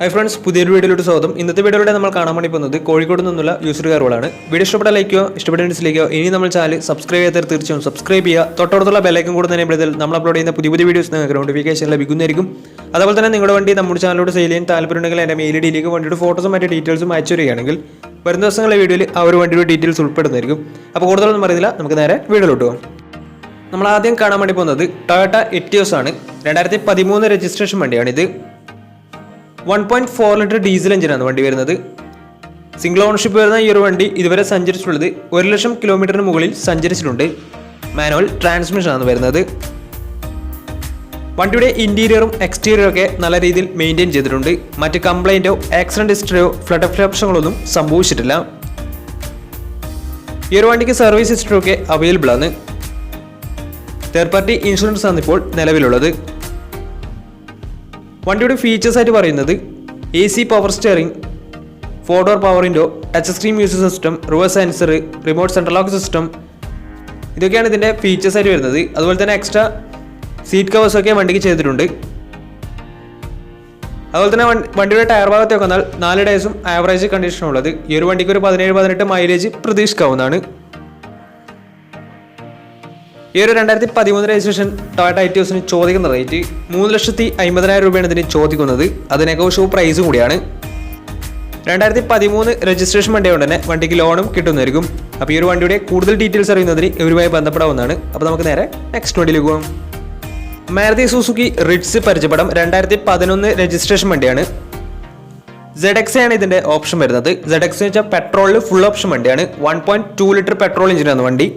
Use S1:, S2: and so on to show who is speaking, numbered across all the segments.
S1: Hi friends, പുതിയൊരു വീഡിയോയിലോട്ട് സ്വാഗതം. ഇന്നത്തെ വീഡിയോയിലൂടെ നമ്മൾ കാണാൻ വേണ്ടി പോകുന്നത് കോഴിക്കോട് നിന്നുള്ള യൂസർ കാറുകളാണ്. വീഡിയോ ഇഷ്ടപ്പെട്ട ലൈക്കോ ഇഷ്ടപ്പെട്ട ഡിസ്ലൈക്കോ ഇനി നമ്മൾ ചാനൽ സബ്സ്ക്രൈബ് ചെയ്യാത്ത തീർച്ചയായും സബ്സ്ക്രൈബ് ചെയ്യുക. തൊട്ടടുത്തുള്ള ബെല്ലൈക്കൻ കൂടെ തന്നെ ഇപ്പോഴത്തെ നമ്മൾ അപ്ലോഡ് ചെയ്യുന്ന പുതിയ വീഡിയോസ് നിങ്ങൾക്ക് നോട്ടിഫിക്കേഷൻ ലഭിക്കുന്നതായിരിക്കും. അതുപോലെ തന്നെ നിങ്ങളുടെ വണ്ടി നമ്മുടെ ചാനലോട് സെയിൽ ചെയ്യാൻ താല്പര്യമുണ്ടെങ്കിൽ എൻ്റെ മെയിൽ ഐഡിയിലേക്ക് വണ്ടിയുടെ ഫോട്ടോസും മറ്റു ഡീറ്റെയിൽസും അയച്ചു വരികയാണെങ്കിൽ വരുന്ന ദിവസങ്ങളിലെ വീഡിയോയിൽ ആ ഒരു വണ്ടിയുടെ ഡീറ്റെയിൽസ് ഉൾപ്പെടുന്നതായിരിക്കും. അപ്പോൾ കൂടുതലൊന്നും പറയുന്നില്ല, നമുക്ക് നേരെ വീഡിയോയിലോട്ട് പോകാം. നമ്മൾ ആദ്യം കാണാൻ വേണ്ടി പോകുന്നത് ടൊയോട്ട എറ്റിയോസ് ആണ്. 2013 രജിസ്ട്രേഷൻ വണ്ടിയാണിത്. 1.4 ലിറ്റർ ഡീസൽ എഞ്ചിനാണ് വണ്ടി വരുന്നത്. സിംഗിൾ ഓണർഷിപ്പ് വരുന്ന ഈ ഒരു വണ്ടി ഇതുവരെ സഞ്ചരിച്ചിട്ടുള്ളത് 1,00,000 കിലോമീറ്ററിന് മുകളിൽ സഞ്ചരിച്ചിട്ടുണ്ട്. മാനുവൽ ട്രാൻസ്മിഷൻ ആണ് വരുന്നത്. വണ്ടിയുടെ ഇന്റീരിയറും എക്സ്റ്റീരിയറും ഒക്കെ നല്ല രീതിയിൽ മെയിൻറ്റെയിൻ ചെയ്തിട്ടുണ്ട്. മറ്റ് കംപ്ലൈൻറ്റോ ആക്സിഡന്റ് ഹിസ്റ്ററിയോ ഫ്ലഡ് ഓപ്ഷനുകളൊന്നും സംഭവിച്ചിട്ടില്ല. ഈ ഒരു വണ്ടിക്ക് സർവീസ് ഹിസ്റ്ററി ഒക്കെ അവൈലബിൾ ആണ്. തേർഡ് പാർട്ടി ഇൻഷുറൻസ് ആണ് ഇപ്പോൾ നിലവിലുള്ളത്. വണ്ടിയുടെ ഫീച്ചേഴ്സ് ആയിട്ട് പറയുന്നത് AC power steering, 4 door power window, touch screen music system, reverse sensor, remote central lock system, ഇതൊക്കെയാണ് ഇതിൻ്റെ ഫീച്ചേഴ്സ് ആയിട്ട് വരുന്നത്. അതുപോലെ തന്നെ എക്സ്ട്രാ സീറ്റ് കവേഴ്സ് ഒക്കെ വണ്ടിക്ക് ചെയ്തിട്ടുണ്ട്. അതുപോലെ തന്നെ വണ്ടിയുടെ ടയർ ഭാഗത്തേക്ക് വന്നാൽ 4 ടയേഴ്സും ആവറേജ് കണ്ടീഷനുള്ളത്. ഈ ഒരു വണ്ടിക്ക് ഒരു 17-18 മൈലേജ് പ്രതീക്ഷിക്കാവുന്നതാണ്. ഈ ഒരു 2013 രജിസ്ട്രേഷൻ ടൊയോട്ട എറ്റിയോസിന് ചോദിക്കുന്ന റേറ്റ് 3,50,000 രൂപയാണ് ഇതിന് ചോദിക്കുന്നത്. അത് നെഗോഷ്യബിൾ പ്രൈസും കൂടിയാണ്. 2013 രജിസ്ട്രേഷൻ വണ്ടി കൊണ്ട് തന്നെ വണ്ടിക്ക് ലോണും കിട്ടുന്നതായിരിക്കും. അപ്പോൾ ഈ ഒരു വണ്ടിയുടെ കൂടുതൽ ഡീറ്റെയിൽസ് അറിയുന്നതിന് ഇവരുമായി ബന്ധപ്പെടാവുന്നതാണ്. അപ്പോൾ നമുക്ക് നേരെ നെക്സ്റ്റ് വണ്ടിയിലേക്ക് പോകാം. മാരുതി സുസുക്കി റിറ്റ്സ് പരിചയപ്പെടാം. 2011 രജിസ്ട്രേഷൻ വണ്ടിയാണ്. ZX ആണ് ഇതിന്റെ ഓപ്ഷൻ വരുന്നത്. ZX എന്ന് വെച്ചാൽ പെട്രോളിൽ ഫുൾ ഓപ്ഷൻ വണ്ടിയാണ്. 1.2 ലിറ്റർ പെട്രോൾ എഞ്ചിനാണ് വണ്ടി.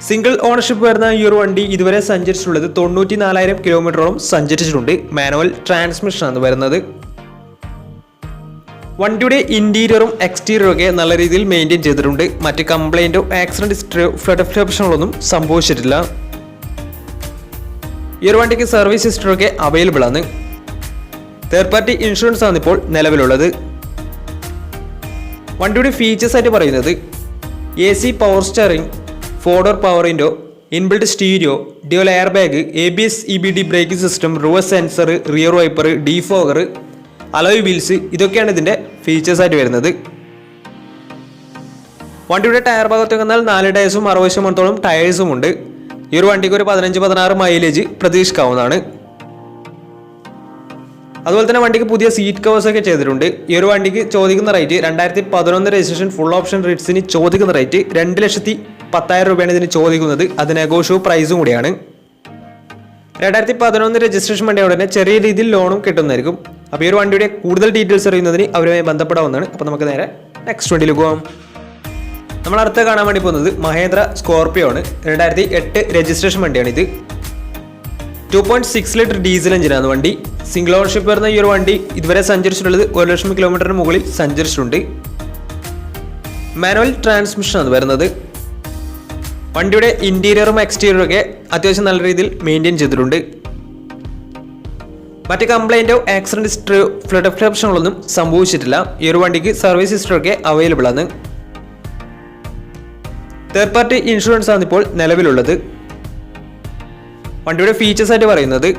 S1: സിംഗിൾ ഓണർഷിപ്പ് വരുന്ന ഈ ഒരു വണ്ടി ഇതുവരെ സഞ്ചരിച്ചിട്ടുള്ളത് 94,000 കിലോമീറ്ററോളം സഞ്ചരിച്ചിട്ടുണ്ട്. മാനുവൽ ട്രാൻസ്മിഷൻ ആണ് വരുന്നത്. വണ്ടിയുടെ ഇന്റീരിയറും എക്സ്റ്റീരിയറും ഒക്കെ നല്ല രീതിയിൽ മെയിൻറ്റെയിൻ ചെയ്തിട്ടുണ്ട്. മറ്റ് കംപ്ലൈൻറ്റോ ആക്സിഡന്റ് ഹിസ്റ്ററിയോ ഫ്ലഡ് ഓപ്ഷനുകളൊന്നും സംഭവിച്ചിട്ടില്ല. ഈ ഒരു വണ്ടിക്ക് സർവീസ് ഹിസ്റ്ററി ഒക്കെ അവൈലബിൾ ആണ്. തേർഡ് പാർട്ടി ഇൻഷുറൻസ് ആണ് ഇപ്പോൾ നിലവിലുള്ളത്. വണ്ടിയുടെ ഫീച്ചേഴ്സ് ആയിട്ട് പറയുന്നത് AC power steering, 4 door power window, inbuilt stereo, dual air bag, ABS EBD braking system, reverse sensor, rear wiper, defogger, alloy wheels, ഇതൊക്കെയാണ് ഇതിൻ്റെ ഫീച്ചേഴ്സ് ആയിട്ട് വരുന്നത്. വണ്ടിയുടെ ടയർ ഭാഗത്തേക്ക് വന്നാൽ 4 ടയേഴ്സും 60% ടയേഴ്സും ഉണ്ട്. ഈ ഒരു വണ്ടിക്ക് ഒരു 15-16 മൈലേജ് പ്രതീക്ഷിക്കാവുന്നതാണ്. അതുപോലെ തന്നെ വണ്ടിക്ക് പുതിയ സീറ്റ് കവേഴ്സ് ഒക്കെ ചെയ്തിട്ടുണ്ട്. ഈ ഒരു വണ്ടിക്ക് ചോദിക്കുന്ന റേറ്റ് 2011 രജിസ്ട്രേഷൻ ഫുൾ ഓപ്ഷൻ റിറ്റ്സിന് ചോദിക്കുന്ന റേറ്റ് 2,10,000 രൂപയാണ് ഇതിന് ചോദിക്കുന്നത്. അത് നെഗോഷ്യബിൾ പ്രൈസും കൂടിയാണ്. 2011 രജിസ്ട്രേഷൻ വണ്ടി ഉടനെ ചെറിയ രീതിയിൽ ലോണും കിട്ടുന്നതായിരിക്കും. അപ്പോൾ ഈ ഒരു വണ്ടിയുടെ കൂടുതൽ ഡീറ്റെയിൽസ് അറിയുന്നതിന് അവരുമായി ബന്ധപ്പെടാവുന്നതാണ്. അപ്പോൾ നമുക്ക് നേരെ നെക്സ്റ്റ് വണ്ടിയിലേക്ക് പോകാം. നമ്മൾ അടുത്ത് കാണാൻ വേണ്ടി പോകുന്നത് മഹേന്ദ്ര സ്കോർപിയോ ആണ്. 2008 രജിസ്ട്രേഷൻ വണ്ടിയാണിത്. 2.6 ലിറ്റർ ഡീസൽ എഞ്ചിനാണ് വണ്ടി. സിംഗിൾ ഓണർഷിപ്പ് വരുന്ന ഈ ഒരു വണ്ടി ഇതുവരെ സഞ്ചരിച്ചിട്ടുള്ളത് 1,00,000 കിലോമീറ്ററിന് മുകളിൽ സഞ്ചരിച്ചിട്ടുണ്ട്. മാനുവൽ ട്രാൻസ്മിഷൻ ആണ് വരുന്നത്. വണ്ടിയുടെ ഇന്റീരിയറും എക്സ്റ്റീരിയറും ഒക്കെ അത്യാവശ്യം നല്ല രീതിയിൽ മെയിൻറ്റെയിൻ ചെയ്തിട്ടുണ്ട്. മറ്റ് കംപ്ലൈൻറ്റോ ആക്സിഡന്റ് ഹിസ്റ്ററിയോ ഫ്ലഡ് ഓപ്ഷനുകളൊന്നും സംഭവിച്ചിട്ടില്ല. ഈ ഒരു വണ്ടിക്ക് സർവീസ് ഹിസ്റ്ററി ഒക്കെ അവൈലബിൾ ആണ്. തേർഡ് പാർട്ടി ഇൻഷുറൻസ് ആണ് ഇപ്പോൾ നിലവിലുള്ളത്. വണ്ടിയുടെ ഫീച്ചേഴ്സ് ആയിട്ട് പറയുന്നത്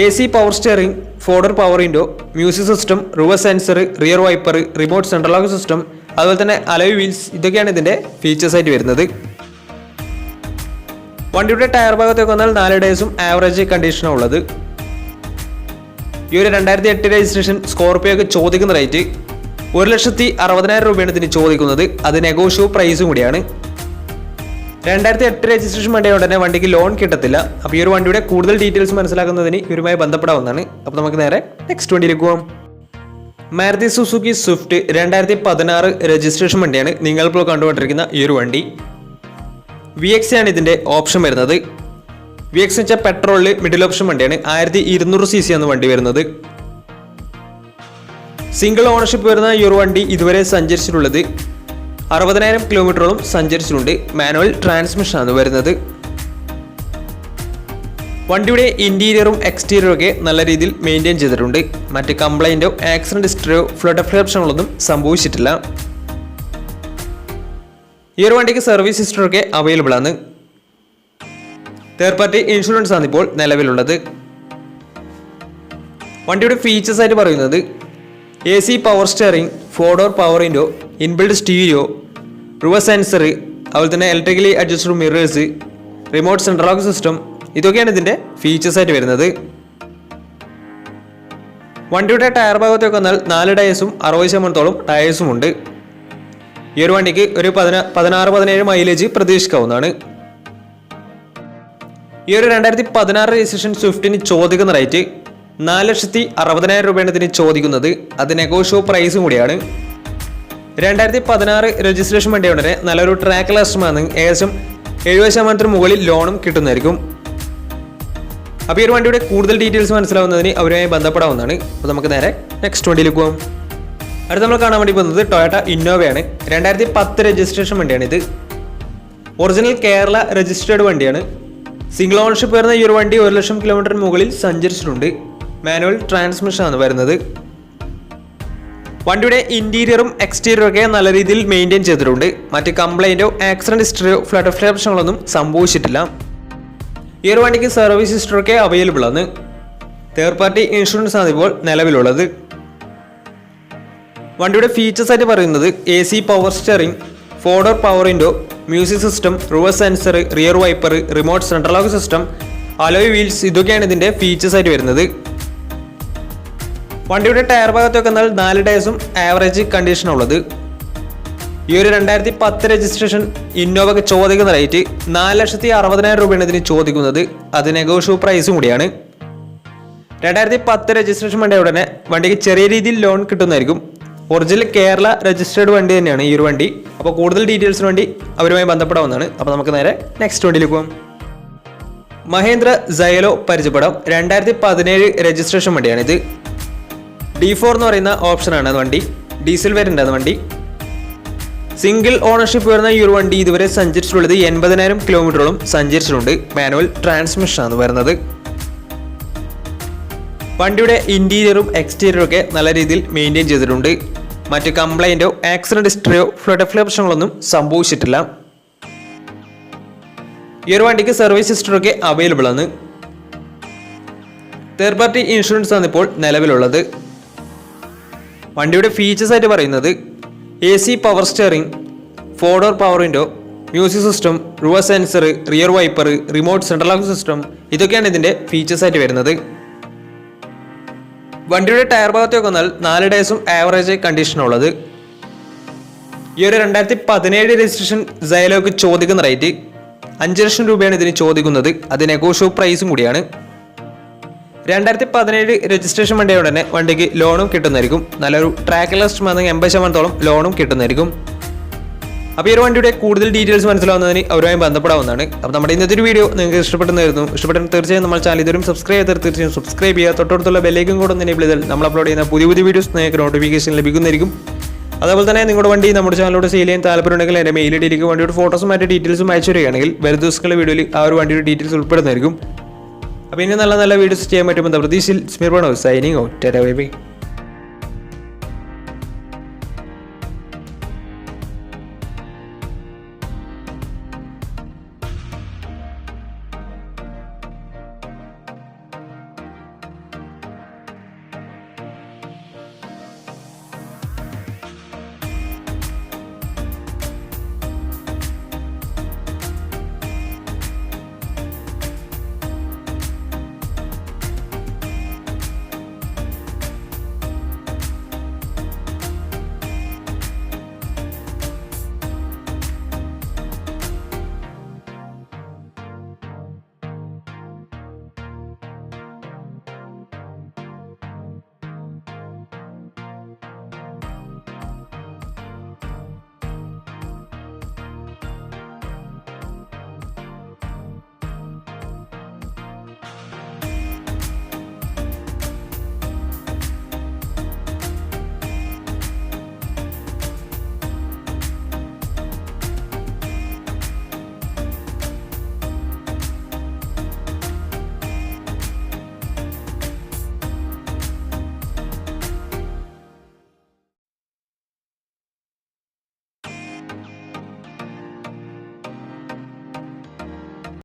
S1: AC power steering, 4 door power window, music system, reverse sensor, rear wiper, remote central lock system, അതുപോലെ തന്നെ അലോയ് വീൽസ്, ഇതൊക്കെയാണ് ഇതിൻ്റെ ഫീച്ചേഴ്സ് ആയിട്ട് വരുന്നത്. വണ്ടിയുടെ ടയർ ഭാഗത്തേക്ക് വന്നാൽ 4 ടയേഴ്സും ആവറേജ് കണ്ടീഷനാണ് ഉള്ളത്. ഈ ഒരു 2008 രജിസ്ട്രേഷൻ സ്കോർപിയോക്ക് ചോദിക്കുന്ന റേറ്റ് 1,60,000 രൂപയാണ് ഇതിന് ചോദിക്കുന്നത്. അത് നെഗോഷ്യബിൾ പ്രൈസും കൂടിയാണ്. 2008 രജിസ്ട്രേഷൻ വണ്ടിയോടെ തന്നെ വണ്ടിക്ക് ലോൺ കിട്ടത്തില്ല. അപ്പോൾ ഈ ഒരു വണ്ടിയുടെ കൂടുതൽ ഡീറ്റെയിൽസ് മനസ്സിലാക്കുന്നതിന് ഇവരുമായി ബന്ധപ്പെടാവുന്നതാണ്. അപ്പോൾ നമുക്ക് നേരെ നെക്സ്റ്റ് വണ്ടിയിലേക്ക് പോകാം. മാരുതി സുസുക്കി സ്വിഫ്റ്റ് 2016 രജിസ്ട്രേഷൻ വണ്ടിയാണ് നിങ്ങളിപ്പോൾ കണ്ടുകൊണ്ടിരിക്കുന്ന ഈ ഒരു വണ്ടി. VX ആണ് ഇതിൻ്റെ ഓപ്ഷൻ വരുന്നത്. VX എന്ന് വെച്ചാൽ പെട്രോളിൽ മിഡിൽ ഓപ്ഷൻ വണ്ടിയാണ്. 1200 cc ആണ് വണ്ടി വരുന്നത്. സിംഗിൾ ഓണർഷിപ്പ് വരുന്ന ഈ ഒരു വണ്ടി ഇതുവരെ സഞ്ചരിച്ചിട്ടുള്ളത് 60,000 കിലോമീറ്ററോളം സഞ്ചരിച്ചിട്ടുണ്ട്. മാനുവൽ ട്രാൻസ്മിഷൻ ആണ് വരുന്നത്. വണ്ടിയുടെ ഇന്റീരിയറും എക്സ്റ്റീരിയറും ഒക്കെ നല്ല രീതിയിൽ മെയിൻറ്റെയിൻ ചെയ്തിട്ടുണ്ട്. മറ്റ് കംപ്ലൈൻറ്റോ ആക്സിഡന്റ് ഹിസ്റ്ററിയോ ഫ്ലഡ് ഓപ്ഷനുകളൊന്നും സംഭവിച്ചിട്ടില്ല. ഈ ഒരു വണ്ടിക്ക് സർവീസ് ഹിസ്റ്ററി ഒക്കെ അവൈലബിൾ ആണ്. തേർഡ് പാർട്ടി ഇൻഷുറൻസ് ആണ് ഇപ്പോൾ നിലവിലുള്ളത്. വണ്ടിയുടെ ഫീച്ചേഴ്സ് ആയിട്ട് പറയുന്നത് AC power steering, 4 door power window, inbuilt stereo, reverse sensor, അതുപോലെ തന്നെ electrically adjusted mirrors, remote central lock system, ഇതൊക്കെയാണ് ഇതിൻ്റെ ഫീച്ചേഴ്സ് ആയിട്ട് വരുന്നത്. വണ്ടിയുടെ ടയർ ഭാഗത്തേക്ക് വന്നാൽ 4 ടയേഴ്സും 60% ടയേഴ്സും ഉണ്ട്. ഈ ഒരു വണ്ടിക്ക് ഒരു 16-17 മൈലേജ് പ്രതീക്ഷിക്കാവുന്നതാണ്. ഈ ഒരു 2016 രജിസ്ട്രേഷൻ സ്വിഫ്റ്റിന് ചോദിക്കുന്ന റേറ്റ് 4,60,000 രൂപയാണ് ഇതിന് ചോദിക്കുന്നത്. അത് നെഗോഷ്യോ പ്രൈസും കൂടിയാണ്. 2016 രജിസ്ട്രേഷൻ വണ്ടിയുടനെ നല്ലൊരു ട്രാക്ക് ലാസ്റ്റമാണ്. ഏകദേശം 70% മുകളിൽ ലോണും കിട്ടുന്നതായിരിക്കും. അപ്പോൾ ഈ ഒരു വണ്ടിയുടെ കൂടുതൽ ഡീറ്റെയിൽസ് മനസ്സിലാവുന്നതിന് അവരുമായി ബന്ധപ്പെടാവുന്നതാണ്. അപ്പോൾ നമുക്ക് നേരെ നെക്സ്റ്റ് വണ്ടിയിലേക്ക് പോകാം. അടുത്ത നമ്മൾ കാണാൻ വേണ്ടി പോകുന്നത് ടൊയോട്ട ഇന്നോവയാണ്. 2010 രജിസ്ട്രേഷൻ വണ്ടിയാണ് ഇത്. ഒറിജിനൽ കേരള രജിസ്റ്റേർഡ് വണ്ടിയാണ്. സിംഗിൾ ഓണർഷിപ്പ് വരുന്ന ഈ ഒരു വണ്ടി 1,00,000 കിലോമീറ്ററിന് മുകളിൽ സഞ്ചരിച്ചിട്ടുണ്ട്. മാനുവൽ ട്രാൻസ്മിഷനാണ് വരുന്നത്. വണ്ടിയുടെ ഇന്റീരിയറും എക്സ്റ്റീരിയറും ഒക്കെ നല്ല രീതിയിൽ മെയിൻറ്റെയിൻ ചെയ്തിട്ടുണ്ട്. മറ്റ് കംപ്ലൈൻറ്റോ ആക്സിഡന്റ് ഹിസ്റ്ററിയോ ഫ്ലഡ് പ്രശ്നങ്ങളൊന്നും സംഭവിച്ചിട്ടില്ല. ഈ ഒരു വണ്ടിക്ക് സർവീസ് ഹിസ്റ്ററൊക്കെ അവൈലബിൾ ആണ്. തേർഡ് പാർട്ടി ഇൻഷുറൻസ് ആണ് ഇപ്പോൾ നിലവിലുള്ളത്. വണ്ടിയുടെ ഫീച്ചേഴ്സ് ആയിട്ട് പറയുന്നത് AC power steering, 4 door power window, music system, reverse sensor, rear wiper, remote central lock system, alloy wheels, ഇതൊക്കെയാണ് ഇതിൻ്റെ ഫീച്ചേഴ്സ് ആയിട്ട് വരുന്നത്. വണ്ടിയുടെ ടയർ ഭാഗത്തൊക്കെ എന്നാൽ 4 ടയേഴ്സും ആവറേജ് കണ്ടീഷനുള്ളത്. ഈ ഒരു 2010 രജിസ്ട്രേഷൻ ഇന്നോവയ്ക്ക് ചോദിക്കുന്ന റേറ്റ് 4,60,000 രൂപയാണ് ഇതിന് ചോദിക്കുന്നത്. അത് നെഗോഷ്യോ പ്രൈസും കൂടിയാണ്. 2010 രജിസ്ട്രേഷൻ വണ്ടി ഉടനെ വണ്ടിക്ക് ചെറിയ രീതിയിൽ ലോൺ കിട്ടുന്നതായിരിക്കും. ഒറിജിനൽ കേരള രജിസ്റ്റേർഡ് വണ്ടി തന്നെയാണ് ഈ ഒരു വണ്ടി. അപ്പോൾ കൂടുതൽ ഡീറ്റെയിൽസിന് വേണ്ടി അവരുമായി ബന്ധപ്പെടാവുന്നതാണ്. അപ്പോൾ നമുക്ക് നേരെ നെക്സ്റ്റ് വണ്ടിയിലേക്ക് പോകാം. മഹേന്ദ്ര സൈലോ പരിചയപ്പെടാം. 2017 രജിസ്ട്രേഷൻ വണ്ടിയാണിത്. D4 എന്ന് പറയുന്ന ഓപ്ഷനാണ് വണ്ടി. ഡീസൽ വേരിയൻ്റ് ആണ് വണ്ടി. സിംഗിൾ ഓണർഷിപ്പ് വരുന്ന ഈ ഒരു വണ്ടി ഇതുവരെ സഞ്ചരിച്ചിട്ടുള്ളത് 80,000 കിലോമീറ്ററോളം സഞ്ചരിച്ചിട്ടുണ്ട്. മാനുവൽ ട്രാൻസ്മിഷനാണ് വരുന്നത്. വണ്ടിയുടെ ഇന്റീരിയറും എക്സ്റ്റീരിയറും ഒക്കെ നല്ല രീതിയിൽ മെയിൻറ്റെയിൻ ചെയ്തിട്ടുണ്ട്. മറ്റ് കംപ്ലൈൻറ്റോ ആക്സിഡന്റ് ഹിസ്റ്ററിയോ ഫ്ലഡ് പ്രശ്നങ്ങളൊന്നും സംഭവിച്ചിട്ടില്ല. ഈ ഒരു വണ്ടിക്ക് സർവീസ് ഹിസ്റ്ററൊക്കെ അവൈലബിൾ ആണ്. തേർഡ് പാർട്ടി ഇൻഷുറൻസ് ആണ് ഇപ്പോൾ നിലവിലുള്ളത്. വണ്ടിയുടെ ഫീച്ചേഴ്സ് ആയിട്ട് പറയുന്നത് AC power steering, 4 door power window, music system, reverse sensor, rear wiper, remote central lock system, ഇതൊക്കെയാണ് ഇതിൻ്റെ ഫീച്ചേഴ്സ് ആയിട്ട് വരുന്നത്. വണ്ടിയുടെ ടയർ ഭാഗത്തേക്ക് വന്നാൽ 4 ടയേഴ്സും ആവറേജ് കണ്ടീഷനുള്ളത്. ഈ ഒരു 2017 രജിസ്ട്രേഷൻ സൈലോക്ക് ചോദിക്കുന്ന റേറ്റ് 5,00,000 രൂപയാണ് ഇതിന് ചോദിക്കുന്നത്. അത് നെഗോഷ്യോ പ്രൈസും കൂടിയാണ്. 2017 രജിസ്ട്രേഷൻ വണ്ടിയുടെ ഉടനെ വണ്ടിക്ക് ലോണും കിട്ടുന്നതായിരിക്കും. നല്ലൊരു ട്രാക്ക് ലാസ്റ്റ് വന്നെങ്കിൽ 80% ലോണും കിട്ടുന്നതായിരിക്കും. അപ്പോൾ ഈ ഒരു വണ്ടിയുടെ കൂടുതൽ ഡീറ്റെയിൽസ് മനസ്സിലാവുന്നതിന് അവരുമായി ബന്ധപ്പെടാവുന്നതാണ്. അപ്പോൾ നമ്മുടെ ഇന്നത്തെ ഒരു വീഡിയോ നിങ്ങൾക്ക് ഇഷ്ടപ്പെട്ടെന്നായിരുന്നു. ഇഷ്ടപ്പെട്ടെന്ന് തീർച്ചയായും നമ്മൾ ചാനൽ ഇതുവരും സബ്സ്ക്രൈബ് ചെയ്താൽ തീർച്ചയായും സബ്സ്ക്രൈബ് ചെയ്യുക. തൊട്ടടുത്തുള്ള ബെല്ലൈക്കൻ കൂടെ ഒന്ന് എനേബിൾ ചെയ്താൽ നമ്മൾ അപ്ലോഡ് ചെയ്യുന്ന പുതിയ വീഡിയോസ് നിങ്ങൾക്ക് നോട്ടിഫിക്കേഷൻ ലഭിക്കുന്നതായിരിക്കും. അതുപോലെ തന്നെ നിങ്ങളുടെ വണ്ടി നമ്മുടെ ചാനലിലൂടെ സെയിൽ ചെയ്യാൻ താല്പര്യമുണ്ടെങ്കിൽ എൻ്റെ മെയിൽ ഐഡിയിലേക്ക് വണ്ടിയുടെ ഫോട്ടോസും മറ്റു ഡീറ്റെയിൽസും അയച്ചു വരികയാണെങ്കിൽ വരും ദിവസങ്ങളുടെ വീഡിയോയിൽ ആ ഒരു വണ്ടിയുടെ ഡീറ്റെയിൽസ് ഉൾപ്പെടുന്നതായിരിക്കും. അപ്പോൾ ഇനി നല്ല വീഡിയോസ് ചെയ്യാൻ പറ്റുമ്പോൾ പ്രതീക്ഷയിൽ സ്മിർബണോ സൈനിങ് ഔട്ട്.